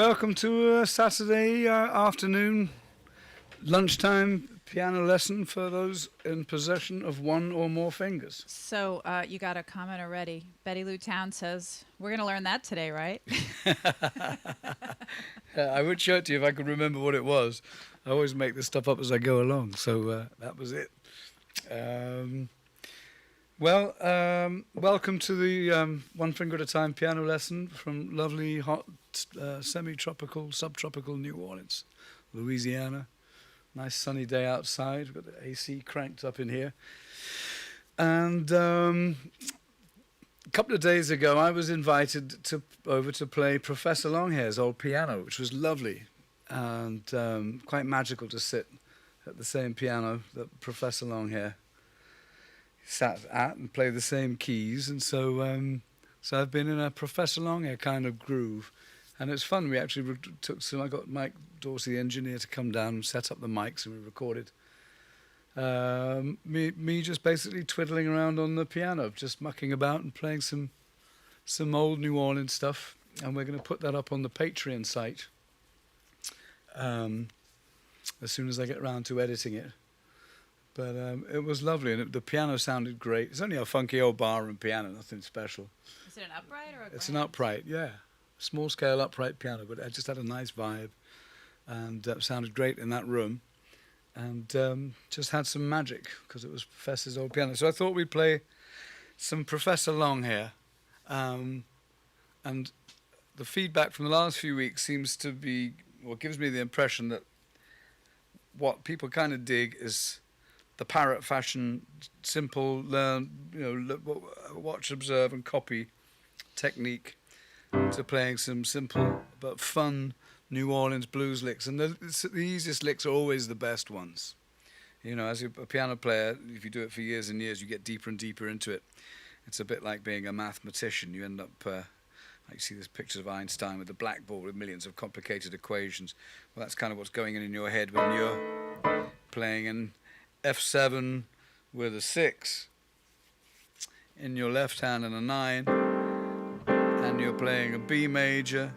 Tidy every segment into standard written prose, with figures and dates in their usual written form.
Welcome to a Saturday afternoon, lunchtime piano lesson for those in possession of one or more fingers. So you got a comment already. Betty Lou Town says, we're going to learn that today, right? I would show it to you if I could remember what it was. I always make this stuff up as I go along, so that was it. Welcome to the One Finger at a Time piano lesson from lovely, hot, semi-tropical, subtropical New Orleans, Louisiana. Nice sunny day outside. We've got the AC cranked up in here. And a couple of days ago, I was invited over to play Professor Longhair's old piano, which was lovely and quite magical to sit at the same piano that Professor Longhair sat at and play the same keys. And so I've been in a Professor Longhair kind of groove. And it's fun. We actually I got Mike Dorsey, the engineer, to come down and set up the mics, and we recorded me just basically twiddling around on the piano, just mucking about and playing some old New Orleans stuff. And we're going to put that up on the Patreon site as soon as I get around to editing it. But it was lovely, and the piano sounded great. It's only a funky old barroom piano, nothing special. Is it an upright or a grand? It's an upright, yeah. Small-scale upright piano, but it just had a nice vibe, and sounded great in that room, and just had some magic, because it was Professor's old piano. So I thought we'd play some Professor Longhair, and the feedback from the last few weeks seems to be, well, gives me the impression that what people kind of dig is the parrot fashion, simple, learn, watch, observe, and copy technique to playing some simple but fun New Orleans blues licks. And the easiest licks are always the best ones. You know, as a piano player, if you do it for years and years, you get deeper and deeper into it. It's a bit like being a mathematician. You end up, like you see these pictures of Einstein with the blackboard with millions of complicated equations. Well, that's kind of what's going on in your head when you're playing an F7 with a 6 in your left hand and a 9, and you're playing a B major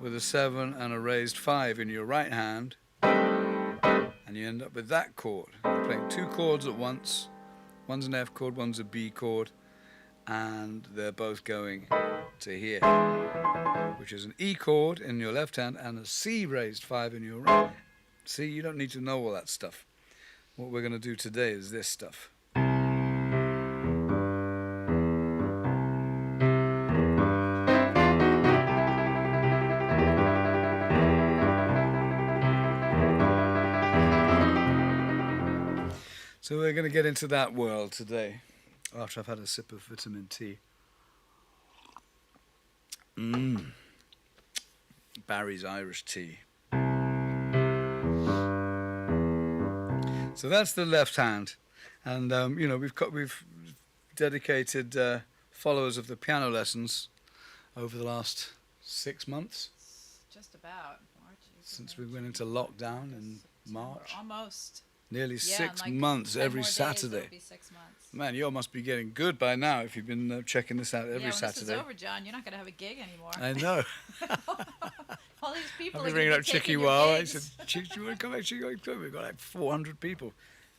with a 7 and a raised 5 in your right hand, and you end up with that chord. You're playing two chords at once. One's an F chord, one's a B chord, and they're both going to here, which is an E chord in your left hand and a C raised 5 in your right. See, you don't need to know all that stuff. What we're going to do today is this stuff. So we're going to get into that world today, after I've had a sip of vitamin T. Barry's Irish tea. So that's the left hand, and we've dedicated followers of the piano lessons over the last 6 months. Just about. March, since we went into lockdown in March. Almost. Nearly 6 months every Saturday. It'll be 6 months. Man, you all must be getting good by now if you've been checking this out every Saturday. When this is over, John, you're not going to have a gig anymore. I know. All these people I've are been ringing up Chicky Wow. I said, gigs. Chick, do you want to come back? Chicky, we've got like 400 people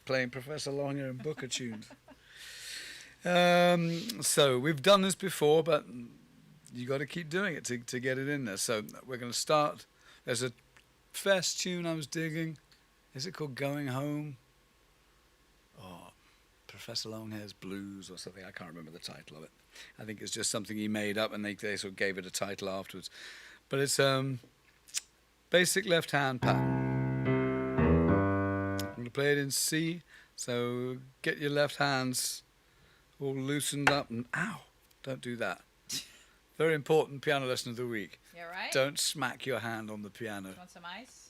playing Professor Longhair and Booker tunes. So we've done this before, but you got to keep doing it to get it in there. So we're going to start. There's a fest tune I was digging. Is it called Going Home? Oh, Professor Longhair's Blues or something. I can't remember the title of it. I think it's just something he made up, and they sort of gave it a title afterwards. But it's basic left hand pattern. I'm going to play it in C, so get your left hands all loosened up and ow, don't do that. Very important piano lesson of the week. You all right? Don't smack your hand on the piano. You want some ice?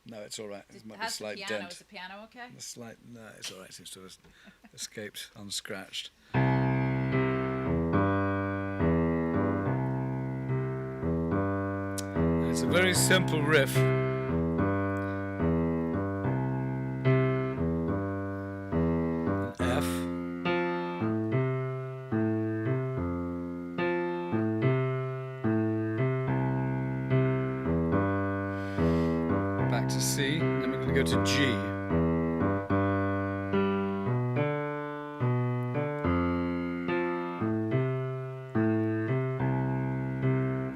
No, it's all right. There might be a How's the slight piano? dent. Is the piano okay? No, it's all right. It seems to have escaped unscratched. And it's a very simple riff. An F. C, then we're going to go to G.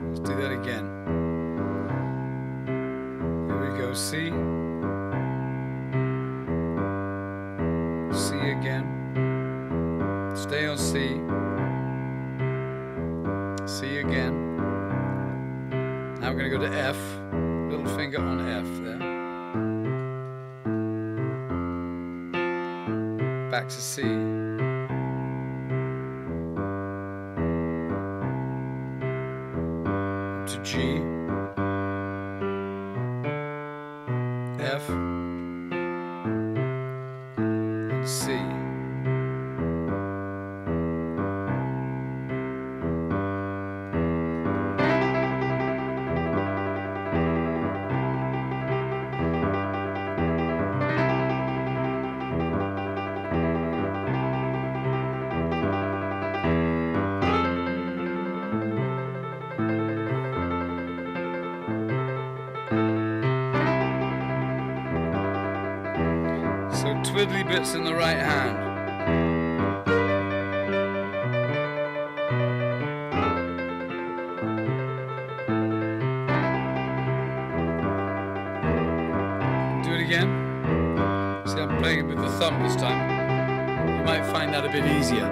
Let's do that again. Here we go, C. C again. Stay on C. C again. Now we're going to go to F. Little finger on F there. Back to C. To G. F. And C. So twiddly bits in the right hand. Do it again. See, I'm playing it with the thumb this time. You might find that a bit easier.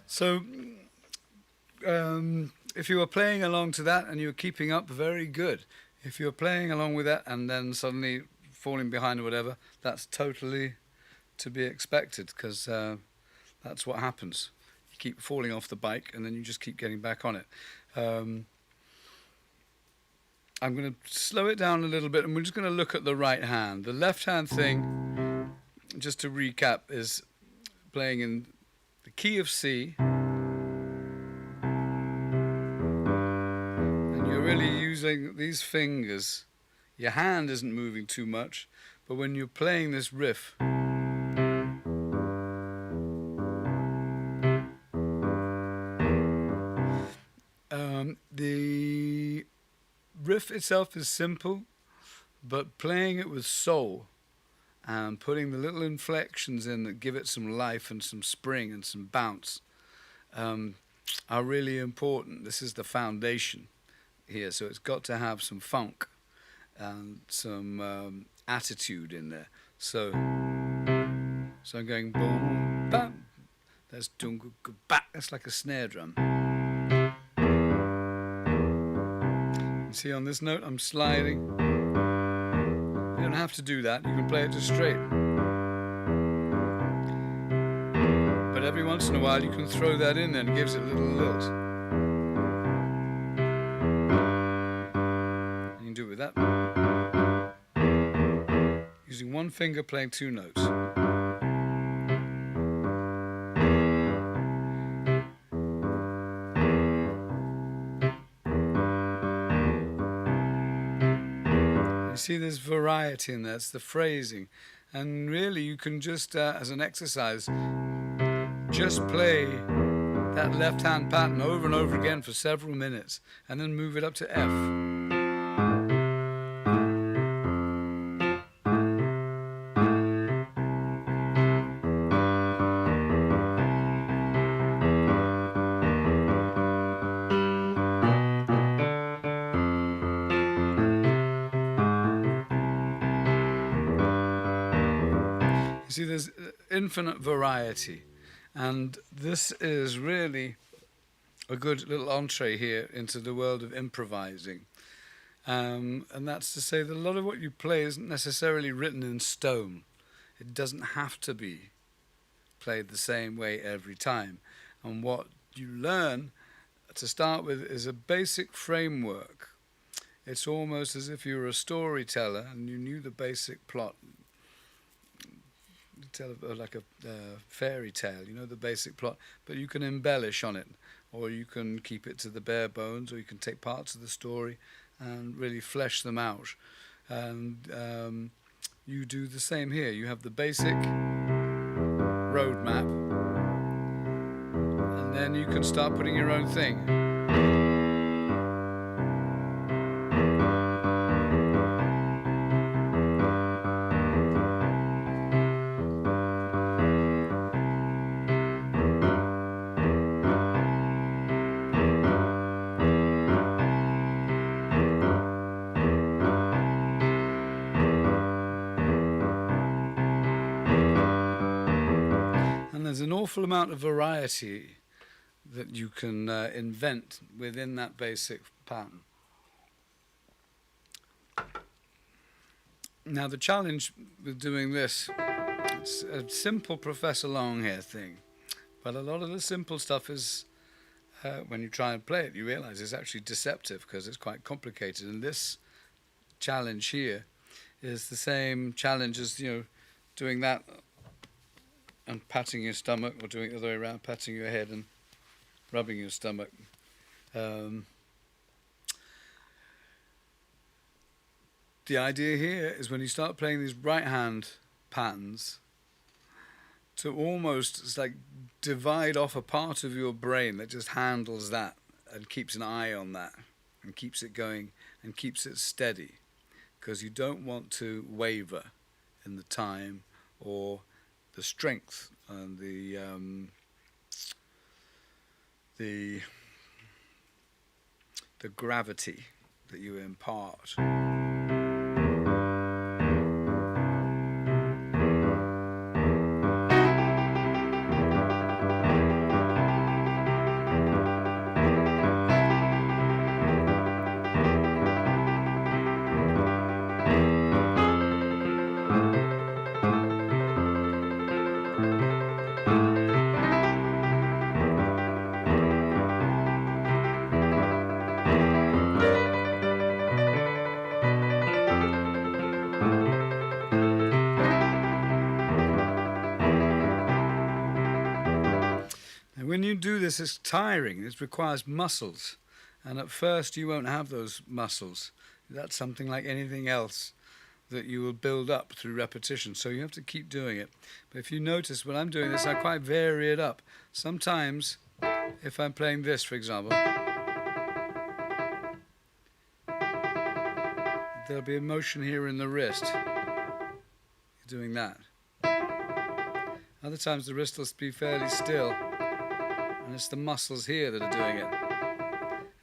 So, if you were playing along to that and you were keeping up, very good. If you were playing along with that and then suddenly falling behind or whatever, that's totally to be expected, because that's what happens. You keep falling off the bike and then you just keep getting back on it. I'm going to slow it down a little bit, and we're just going to look at the right hand. The left hand thing, just to recap, is playing in the key of C, and you're really using these fingers. Your hand isn't moving too much, but when you're playing this riff, the riff itself is simple, but playing it with soul and putting the little inflections in that give it some life and some spring and some bounce are really important. This is the foundation here, so it's got to have some funk and some attitude in there. So I'm going boom, bam. That's dung, ba. That's like a snare drum. You see, on this note, I'm sliding. You don't have to do that. You can play it just straight. But every once in a while, you can throw that in there, and it gives it a little lilt. You can do it with that. Using one finger, playing two notes. You see, there's variety in there. It's the phrasing. And really, you can just, as an exercise, just play that left-hand pattern over and over again for several minutes, and then move it up to F. infinite variety. And this is really a good little entree here into the world of improvising. And that's to say that a lot of what you play isn't necessarily written in stone. It doesn't have to be played the same way every time. And what you learn to start with is a basic framework. It's almost as if you were a storyteller and you knew the basic plot. You tell like a fairy tale, you know the basic plot, but you can embellish on it, or you can keep it to the bare bones, or you can take parts of the story and really flesh them out. And you do the same here. You have the basic roadmap, and then you can start putting your own thing. There's an awful amount of variety that you can invent within that basic pattern. Now the challenge with doing this, it's a simple Professor Longhair thing, but a lot of the simple stuff is, when you try and play it, you realize it's actually deceptive because it's quite complicated. And this challenge here is the same challenge as, doing that and patting your stomach, or doing it the other way around, patting your head and rubbing your stomach. The idea here is when you start playing these right hand patterns, to almost divide off a part of your brain that just handles that and keeps an eye on that and keeps it going and keeps it steady, because you don't want to waver in the time or the strength and the gravity that you impart. When you do this, it's tiring. It requires muscles. And at first, you won't have those muscles. That's something like anything else that you will build up through repetition. So you have to keep doing it. But if you notice, when I'm doing this, I quite vary it up. Sometimes, if I'm playing this, for example, there'll be a motion here in the wrist. You're doing that. Other times, the wrist will be fairly still. And it's the muscles here that are doing it.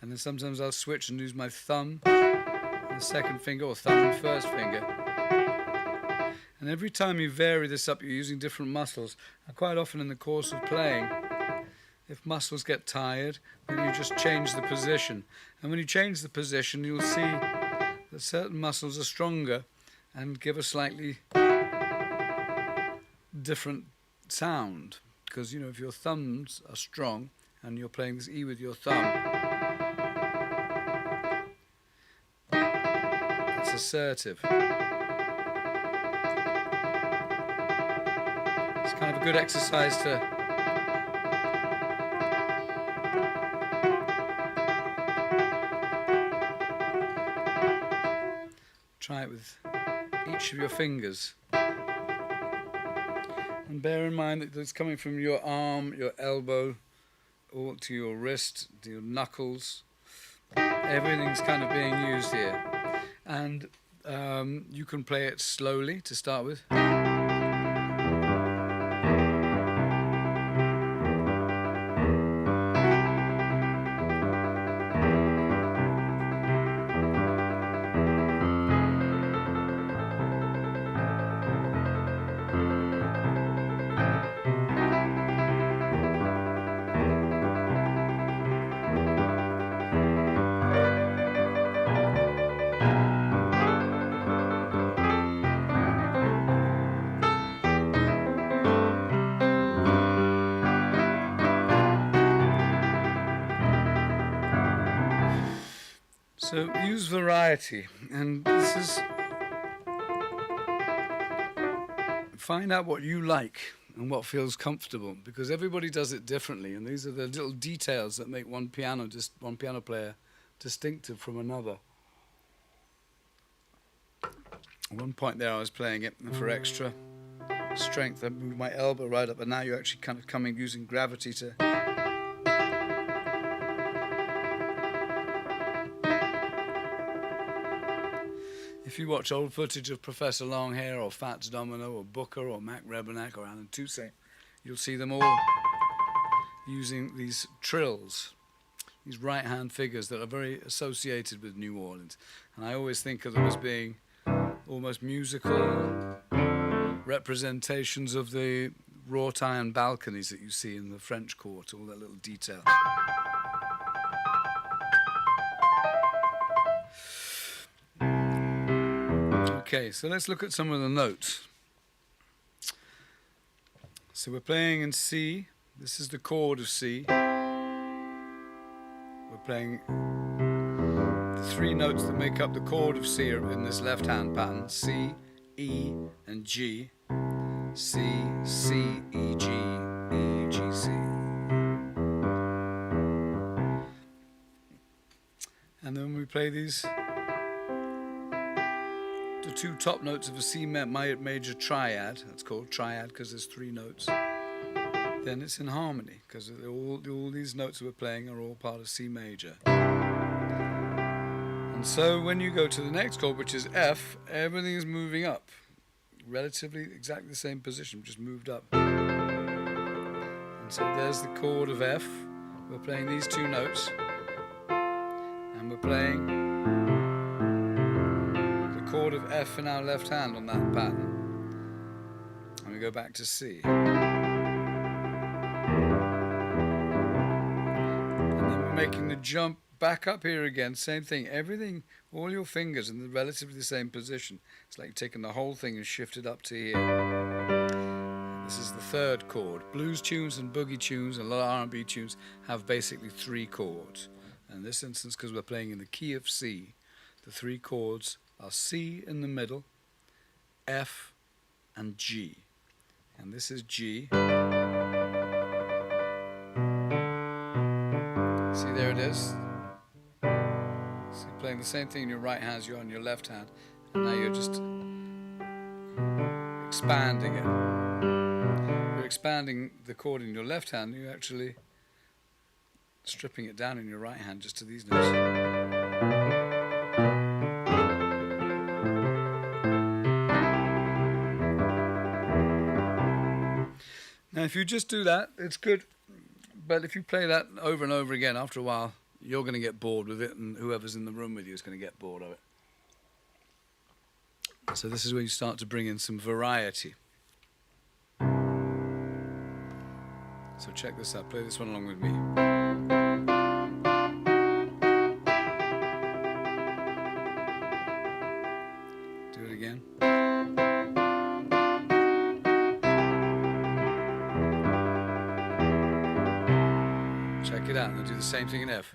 And then sometimes I'll switch and use my thumb and the second finger, or thumb and first finger. And every time you vary this up, you're using different muscles. And quite often in the course of playing, if muscles get tired, then you just change the position. And when you change the position, you'll see that certain muscles are stronger and give a slightly different sound. Because, if your thumbs are strong and you're playing this E with your thumb, it's assertive. It's kind of a good exercise to try it with each of your fingers. And bear in mind that it's coming from your arm, your elbow, all to your wrist, to your knuckles. Everything's kind of being used here. And you can play it slowly to start with. So use variety, and this is find out what you like and what feels comfortable, because everybody does it differently, and these are the little details that make one piano player distinctive from another. At one point there I was playing it, and for extra strength I moved my elbow right up, and now you're actually kind of coming using gravity to... If you watch old footage of Professor Longhair or Fats Domino or Booker or Mac Rebennack or Alan Toussaint, you'll see them all using these trills, these right-hand figures that are very associated with New Orleans. And I always think of them as being almost musical representations of the wrought iron balconies that you see in the French court, all that little detail. Okay, so let's look at some of the notes. So we're playing in C. This is the chord of C. We're playing the three notes that make up the chord of C are in this left-hand pattern: C, E, and G. C, C, E, G, E, G, C. And then we play these, the two top notes of a C major triad. That's called triad because there's three notes. Then it's in harmony because all these notes we're playing are all part of C major. And so when you go to the next chord, which is F, everything is moving up. Relatively exactly the same position, just moved up. And so there's the chord of F. We're playing these two notes. And we're playing the chord of F in our left hand on that pattern. And we go back to C. And then we're making the jump back up here again, same thing. Everything, all your fingers in the relatively the same position. It's like taking the whole thing and shifted up to here. This is the third chord. Blues tunes and boogie tunes and a lot of R&B tunes have basically three chords. And in this instance, because we're playing in the key of C, the three chords are C in the middle, F, and G. And this is G. See, there it is. So you're playing the same thing in your right hand as you're on your left hand, and now you're just expanding it. You're expanding the chord in your left hand, you're actually stripping it down in your right hand just to these notes. Now if you just do that, it's good, but if you play that over and over again, after a while you're going to get bored with it, and whoever's in the room with you is going to get bored of it. So this is where you start to bring in some variety. So check this out, play this one along with me. Do it again. Check it out, and I'll do the same thing in F.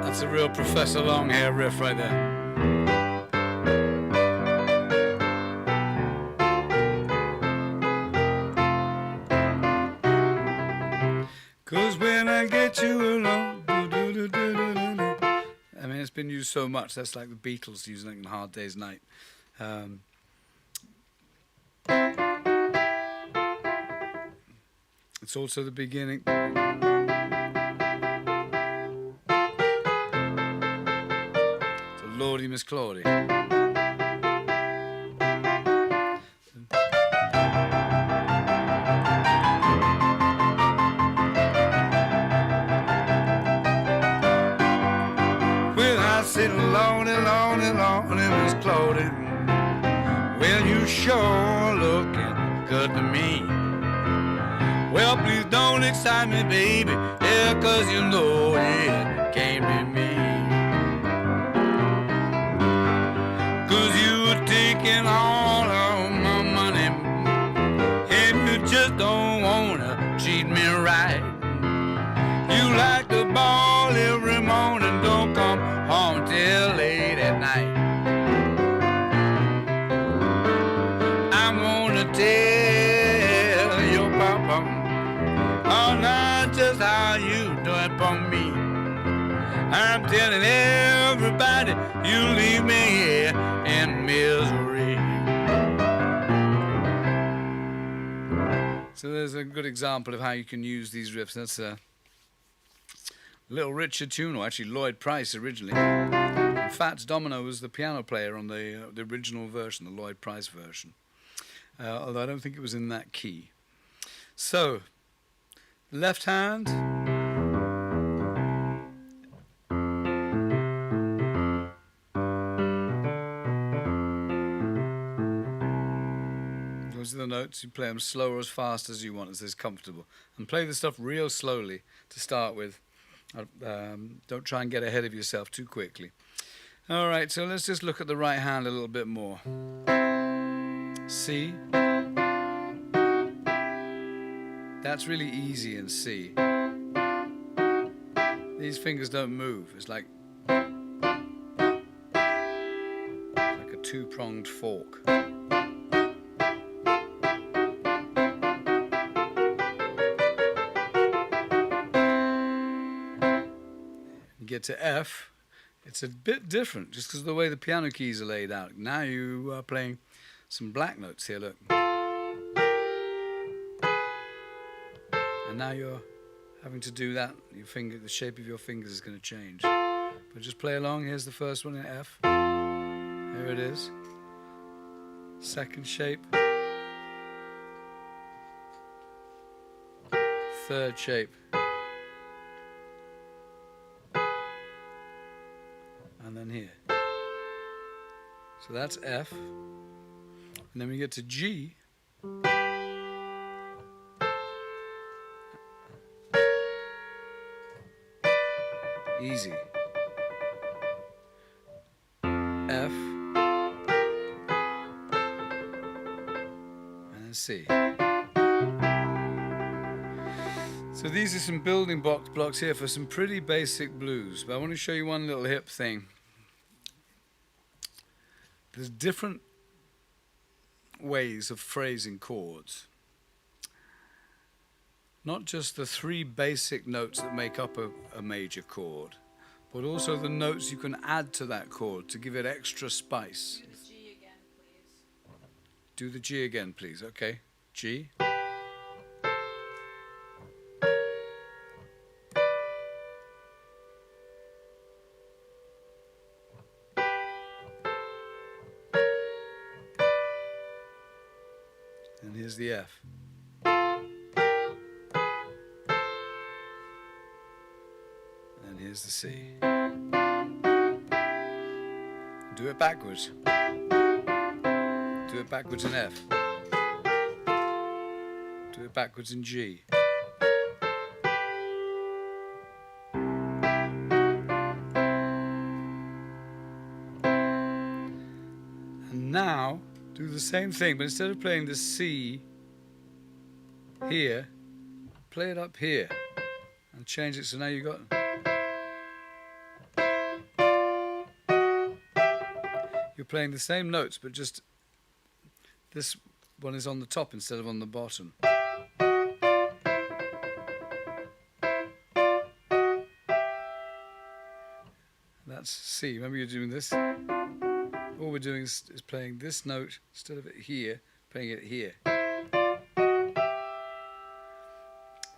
That's a real Professor Longhair riff right there. Cause when I get you alone, I mean, it's been used so much. That's like the Beatles using it in Hard Day's Night. It's It's also the beginning. So Lordy Miss Claudie. I said, Lordy, Lordy, Lordy, Miss Claudie, well, you sure looking good to me. Well, please don't excite me, baby, yeah, 'cause you know it can't be me. 'Cause you were taking all of my money, and you just don't wanna treat me right. You like the ball every morning, don't come home till late at night. I'm gonna tell your papa, oh, not just how you do it for me. I'm telling everybody you leave me here in misery. So there's a good example of how you can use these riffs. That's a Little Richard tune, or actually Lloyd Price originally. Fats Domino was the piano player on the original version, the Lloyd Price version. Although I don't think it was in that key. So, left hand. Those are the notes. You play them slow or as fast as you want, as is comfortable. And play the stuff real slowly to start with. Don't try and get ahead of yourself too quickly. All right, so let's just look at the right hand a little bit more. C. That's really easy in C. These fingers don't move. It's like a two-pronged fork. Get to F, it's a bit different just because of the way the piano keys are laid out. Now you are playing some black notes here, look. And now you're having to do that. Your finger, the shape of your fingers is going to change. But just play along. Here's the first one in F. Here it is. Second shape. Third shape. And then here. So that's F. And then we get to G. Easy. F. And then C. So these are some building blocks here for some pretty basic blues. But I want to show you one little hip thing. There's different ways of phrasing chords. Not just the three basic notes that make up a major chord, but also the notes you can add to that chord to give it extra spice. Do the G again, please. Do the G again, please. Okay. G. And here's the F. And here's the C. Do it backwards. Do it backwards in F. Do it backwards in G. And now do the same thing, but instead of playing the C here, play it up here and change it so now you've got. You're playing the same notes, but just this one is on the top instead of on the bottom. That's C. Remember you're doing this? All we're doing is playing this note instead of it here, playing it here.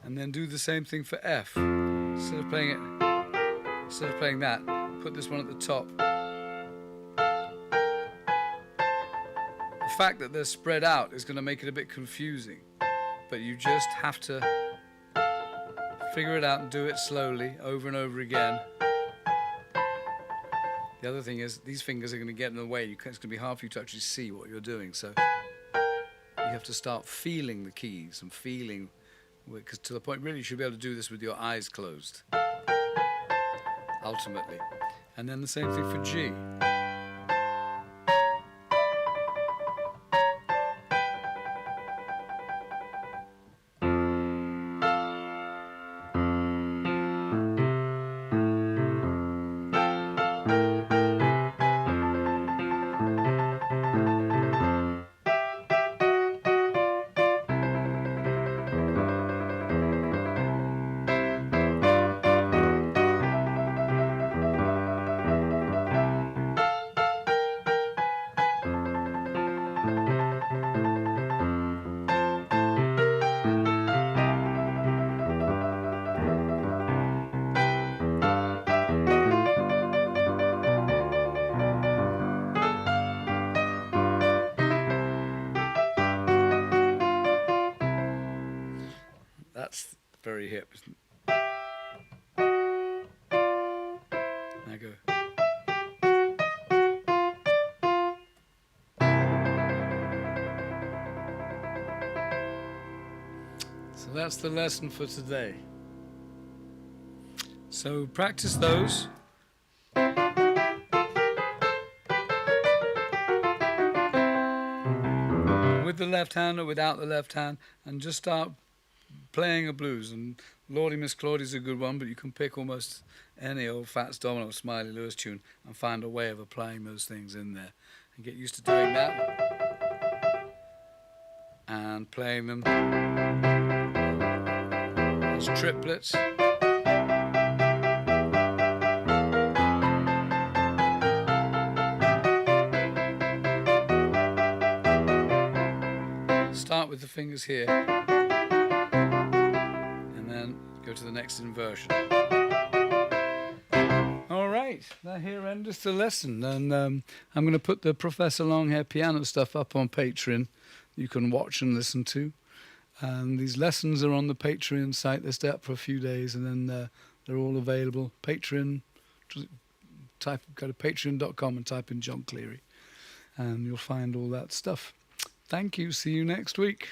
And then do the same thing for F. Instead of playing that, put this one at the top. The fact that they're spread out is going to make it a bit confusing, but you just have to figure it out and do it slowly over and over again. The other thing is these fingers are going to get in the way. It's going to be hard for you to actually see what you're doing, so you have to start feeling the keys and feeling, because to the point really you should be able to do this with your eyes closed ultimately. And then the same thing for G. That's very hip, isn't it? Now go. So that's the lesson for today. So practice those. With the left hand or without the left hand, and just start playing a blues. And Lordy Miss Claudie's a good one, but you can pick almost any old Fats Domino or Smiley Lewis tune and find a way of applying those things in there and get used to doing that and playing them as triplets. Start with the fingers here and then go to the next inversion. All right, now here endeth the lesson, and I'm going to put the Professor Longhair piano stuff up on Patreon. You can watch and listen to. And these lessons are on the Patreon site. They stay up for a few days, and then they're all available. Patreon, go to patreon.com and type in John Cleary, and you'll find all that stuff. Thank you. See you next week.